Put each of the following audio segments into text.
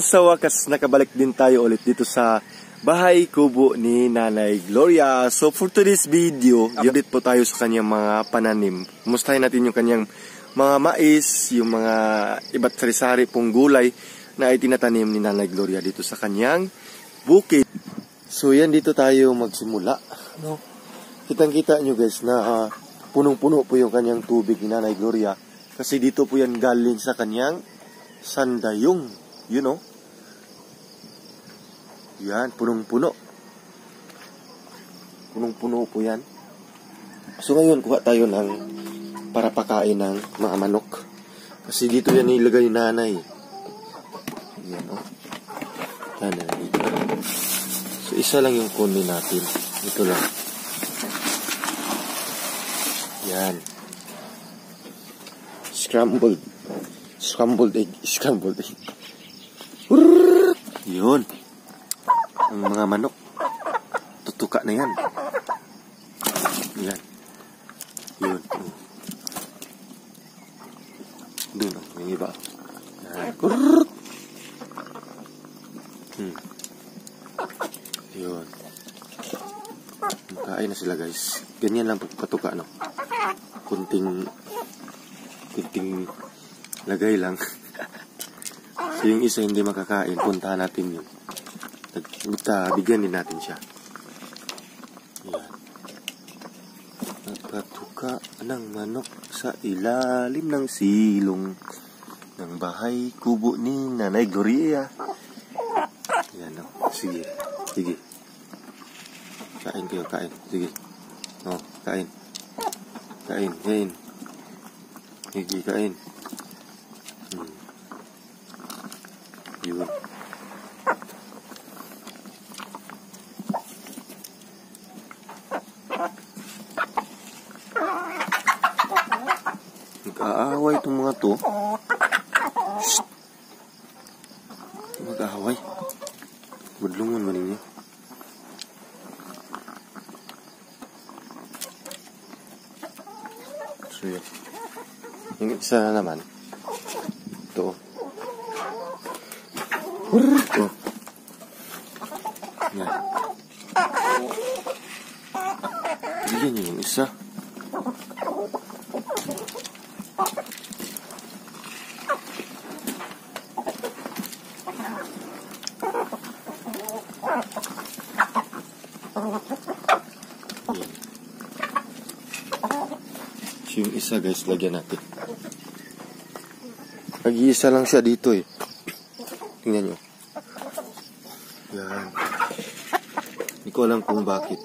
sa wakas, nakabalik din tayo ulit dito sa bahay kubo ni Nanay Gloria. So for today's video, update po tayo sa kanyang mga pananim. Kumustahin natin yung kanyang mga mais, yung mga iba't sari-sari pong gulay na itinatanim ni Nanay Gloria dito sa kanyang bukid. So yan, dito tayo magsimula. No? Kitang-kita nyo guys na punong-puno po yung kanyang tubig ni Nanay Gloria. Kasi dito po yan galing sa kanyang sandayong. You know? Yan, punong-puno. Punong-puno po yan. So ngayon, kuha tayo ng para pakain ng mga manok. Kasi dito yan nilagay ni Nanay. Yan, oh. Yan, dito. So isa lang yung kunin natin. Ito lang. Yan. Scrambled egg. Yun. Ang mga manok. Tutuka na yan. Yan. Yun. Doon. Yung iba. Yan. Yun. Makain na sila guys. Ganyan lang pagpatuka, no? Kunting lagay lang. So yung isa hindi makakain, puntahan natin yun. Bigyan din natin siya. Yan. Nagpatuka ng manok sa ilalim ng silong ng bahay kubo ni Nanay Gloria. Yan, o. Sige. Kain kayo, kain. Sige. O, kain. Kain. Sige, kain. Yun. Nag-aaway itong mga to. Shhh! Mag-aaway. Budlungan ba ninyo? So yun. Yung isa na naman. Ito. Oh. Yan. Bigyan niyo yung isa. Yan. So yung isa guys, lagyan natin. Nag-iisa lang siya dito eh. Tingnan nyo. Yan. Hindi ko alam kung bakit.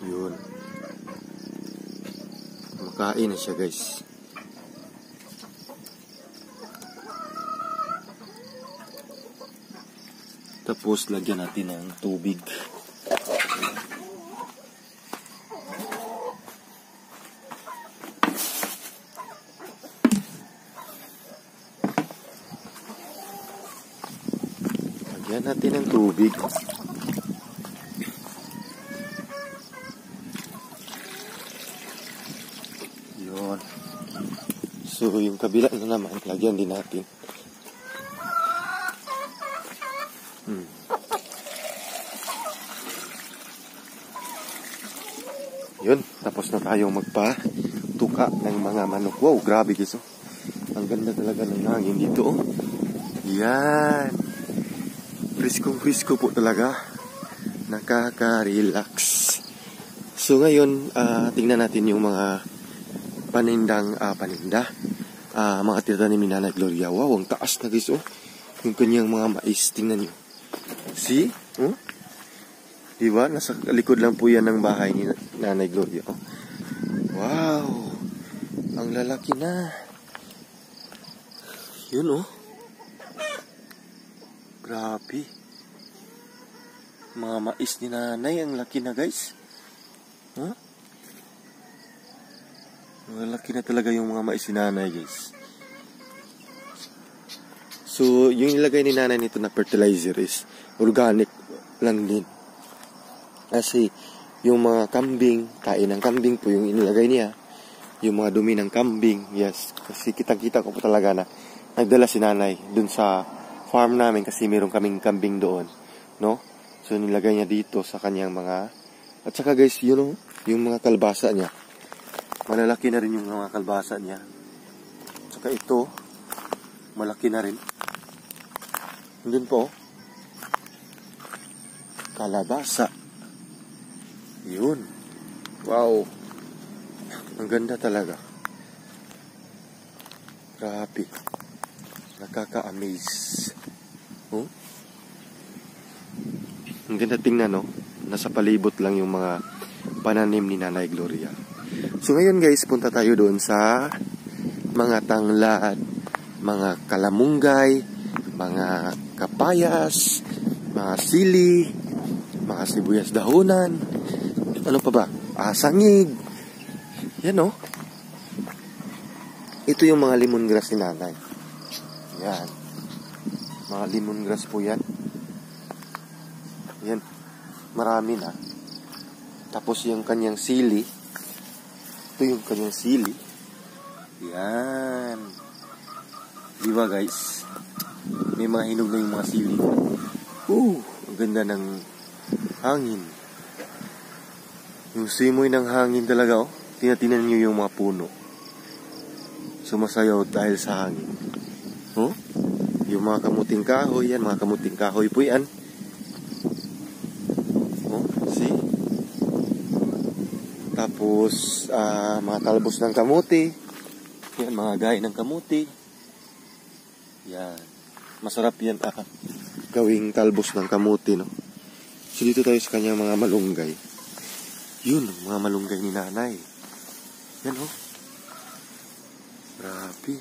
Yun. Makain na siya guys. Tapos lagyan natin ng tubig. Lagyan natin ng tubig. Yun. So yung kabila na naman, lagyan din natin. Yun, tapos na tayo magpatuka ng mga manok. Wow, grabe guys, oh. Ang ganda talaga ng hangin dito, oh. Yan. Friskong-frisko po talaga. Nakaka-relax. So ngayon, tingnan natin yung mga paninda. Mga titanim ni Nanay Gloria. Wow, ang taas na guys, oh. Yung kanyang mga mais, tingnan nyo. See? Oh? Diba? Nasa likod lang po yan ng bahay ni Nanay Gloria. Oh. Wow! Ang lalaki na. Yun, oh. Grabe. Mga mais ni Nanay, ang laki na guys. Huh? Malaki na talaga yung mga mais ni Nanay guys. So, yung ilagay ni Nanay nito na fertilizer is organic lang din. Kasi yung mga kambing, tain ng kambing po yung inilagay niya. Yung mga dumi ng kambing, yes. Kasi kitang-kita ko po talaga na nagdala si nanay dun sa farm namin kasi meron kaming kambing doon, no? So nilagay niya dito sa kanyang mga, at saka guys, yun, yung mga kalbasa niya. Malalaki na rin yung mga kalbasa niya. Saka ito, malaki na rin. Doon po, kalabasa. Yun. Wow. Ang ganda talaga. Grabe. Nakaka-amaze. Oh? Ang ganda tingnan, no? Nasa palibot lang yung mga pananim ni Nanay Gloria. So ngayon guys, punta tayo doon sa mga tanglad, mga kalamunggay, mga kapayas, mga sili, mga sibuyas dahunan, ano pa ba? Sangig. Yan, no? Ito yung mga lemongrass ni nanay. Yan. Mga lemongrass po yan. Yan. Marami na. Tapos yung kanyang sili. Ito yung kanyang sili. Yan. Diba guys? May mga hinog na yung mga sili. Ang ganda ng hangin. Yung simoy ng hangin talaga, oh. Tingnan nyo yung mga puno. Sumasayaw dahil sa hangin. Oh? Yung mga kamuting kahoy, yan. Mga kamuting kahoy po yan. Oh, see? Tapos, mga talbos ng kamuti. Yan, mga gaya ng kamuti. Yan. Masarap yan, gawing talbos ng kamuti, no? So, dito tayo sa kanyang mga malunggay. Yun, mga malunggay ni nanay. Yan, oh. Grabe.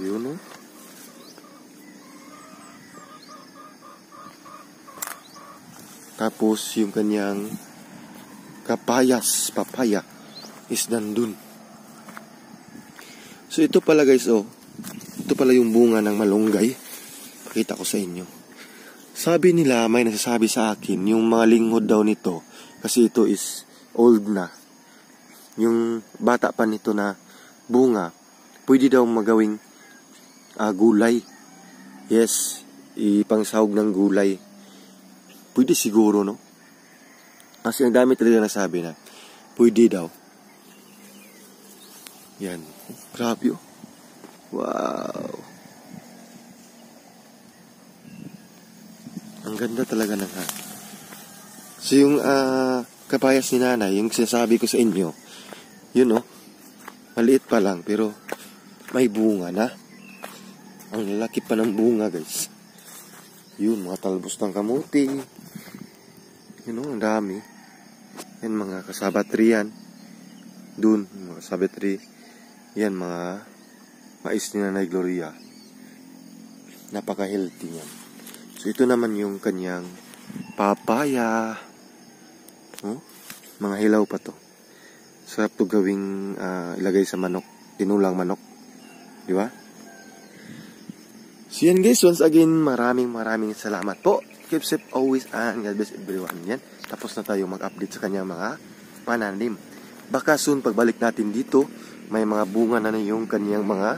Yun, oh. Tapos, yung kanyang papaya, is nandun. So, ito pala guys, oh. Ito pala yung bunga ng malunggay. Pakita ko sa inyo. Sabi nila, may nasasabi sa akin, yung mga linghod daw nito, kasi ito is old na. Yung bata pa nito na bunga, pwede daw magawing gulay. Yes, ipangsahog ng gulay. Pwede siguro, no? Kasi ang dami talaga nasabi na, pwede daw. Yan. Grabe, oh. Wow. Ang ganda talaga ng hangin. So yung kapayas ni nanay, yung sinasabi ko sa inyo, yun, oh, maliit pa lang pero may bunga na. Ang lalaki pa ng bunga guys. Yun, mga talbos ng kamuti. Yun, oh, ang dami. Yan, mga kasabatri yan. Dun, mga kasabatri. Yan, mga mais ni Nanay Gloria. Napaka-healthy yan. So, ito naman yung kanyang papaya. Oh, mga hilaw pa to. Sarap to gawing ilagay sa manok. Tinulang manok. Di ba? So, yan guys. Once again, maraming salamat po. Keep safe always and God bless everyone. Yan. Tapos na tayo mag-update sa kanyang mga pananim. Baka soon, pagbalik natin dito, may mga bunga na yung kanyang mga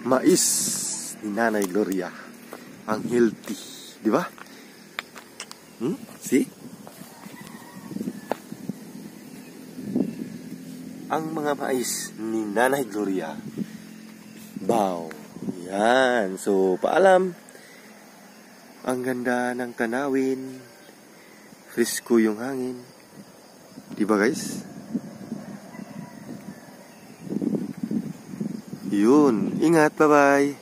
mais ni Nanay Gloria. Ang healthy. Di ba? See? Ang mga mais ni Nanay Gloria. Wow. Yan. So, paalam. Ang ganda ng tanawin. Fresco yung hangin. Di ba guys? Yun. Ingat. Bye-bye.